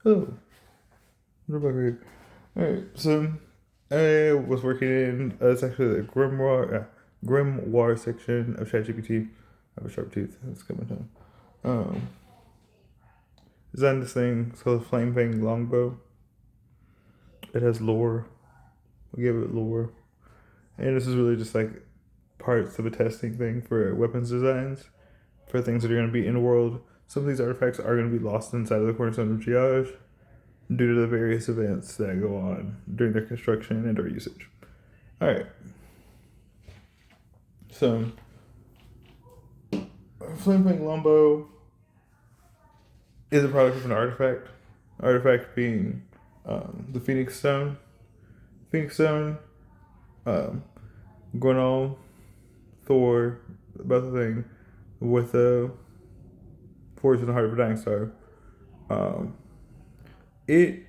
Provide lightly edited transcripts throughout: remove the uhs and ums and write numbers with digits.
Hello, Bakare. Alright, so I was working in it's actually the grimoire section of ChatGPT. I have a sharp tooth. That's coming down. Um, designed this thing. It's called a Flame Fang Longbow. It has lore. We gave it lore, and this is really just like parts of a testing thing for weapons designs for things that are going to be in the world. Some of these artifacts are going to be lost inside of the cornerstone of triage due to the various events that go on during their construction and or usage. All right, so Flaming Lumbo is a product of an artifact. Artifact being the Phoenix Stone. Phoenix Stone, um, Gwenol, Thor, about the thing, with a Forge in the Heart of a Dying Star. Um, it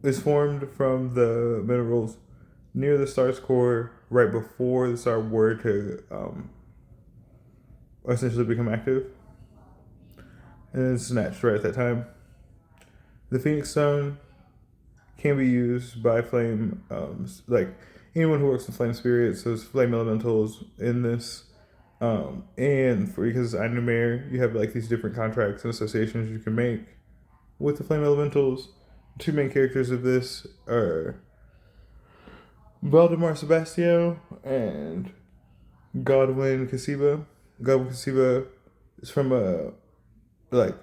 is formed from the minerals near the star's core right before the star were to essentially become active, and it's snatched right at that time. The Phoenix Stone can be used by flame, like anyone who works in flame spirits, so flame elementals in this. And for because I'm the mayor, you have like these different contracts and associations you can make with the flame elementals. Two main characters of this are Valdemar Sebastio and Godwin Casiba. Godwin Casiba is from a like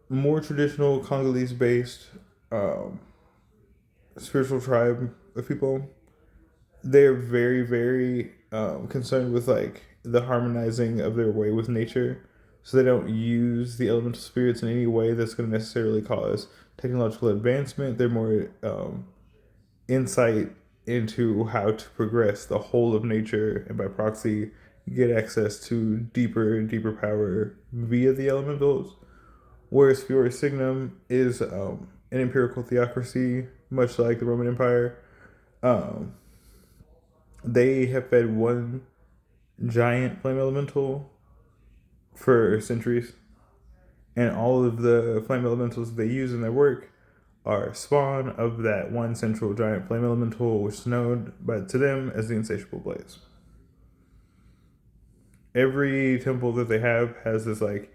more traditional Congolese based um, spiritual tribe of people. They're very, very concerned with like the harmonizing of their way with nature. So they don't use the elemental spirits in any way that's going to necessarily cause technological advancement. They're more insight into how to progress the whole of nature and by proxy get access to deeper and deeper power via the elementals. Whereas Fiore Signum is an empirical theocracy, much like the Roman Empire. Um, they have fed one giant flame elemental for centuries, and all of the flame elementals they use in their work are spawn of that one central giant flame elemental, which is known by to them as the insatiable blaze. Every temple that they have has this like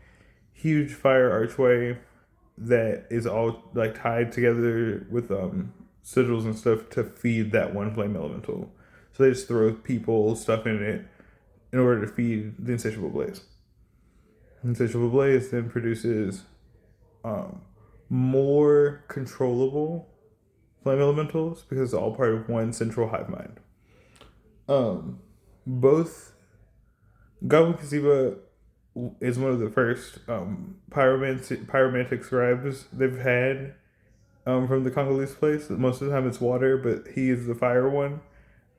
huge fire archway that is all like tied together with sigils and stuff to feed that one flame elemental. So they just throw people stuff in it in order to feed the insatiable blaze. The insatiable blaze then produces um, more controllable flame elementals because it's all part of one central hive mind. Um, both Goblin Kaziba is one of the first pyromantic scribes they've had from the Congolese place. Most of the time it's water, but he is the fire one.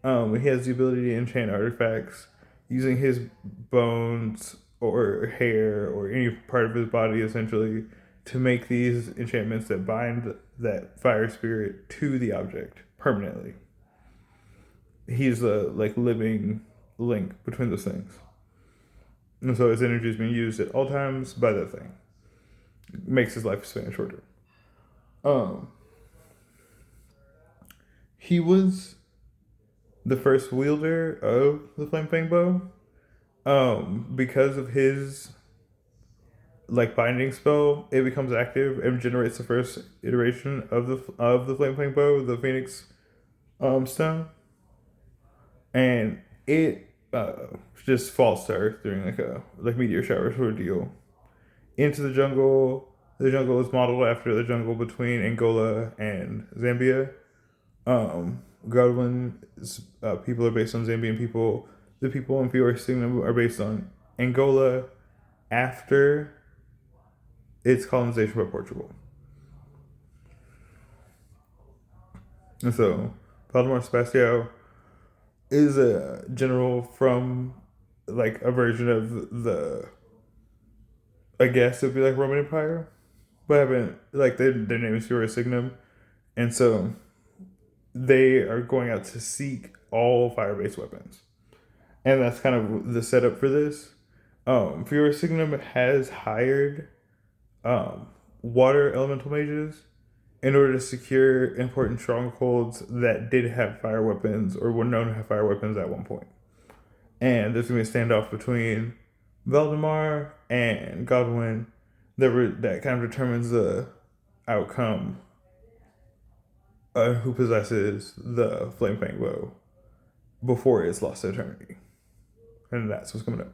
He has the ability to enchant artifacts using his bones or hair or any part of his body essentially to make these enchantments that bind that fire spirit to the object permanently. He's a like living link between those things. And so his energy is being used at all times by that thing. Makes his lifespan shorter. Um, he was the first wielder of the Flame Fang bow. Because of his like binding spell, it becomes active and generates the first iteration of the Flame Fang bow, the Phoenix stone, and it just falls to Earth during like a like meteor shower sort of deal into the jungle. The jungle is modeled after the jungle between Angola and Zambia. Godwin's people are based on Zambian people. The people in Fiore Signum are based on Angola after its colonization by Portugal. And so, Valdemar Sebastião is a general from like a version of the, I guess it would be like Roman Empire, but I haven't, like their name is Fiore Signum. And so they are going out to seek all fire based weapons. And that's kind of the setup for this. Fiore Signum has hired um, water elemental mages in order to secure important strongholds that did have fire weapons or were known to have fire weapons at one point. And there's going to be a standoff between Valdemar and Godwin that kind of determines the outcome who possesses the Flame Fang bow before it's lost to eternity. And that's what's coming up.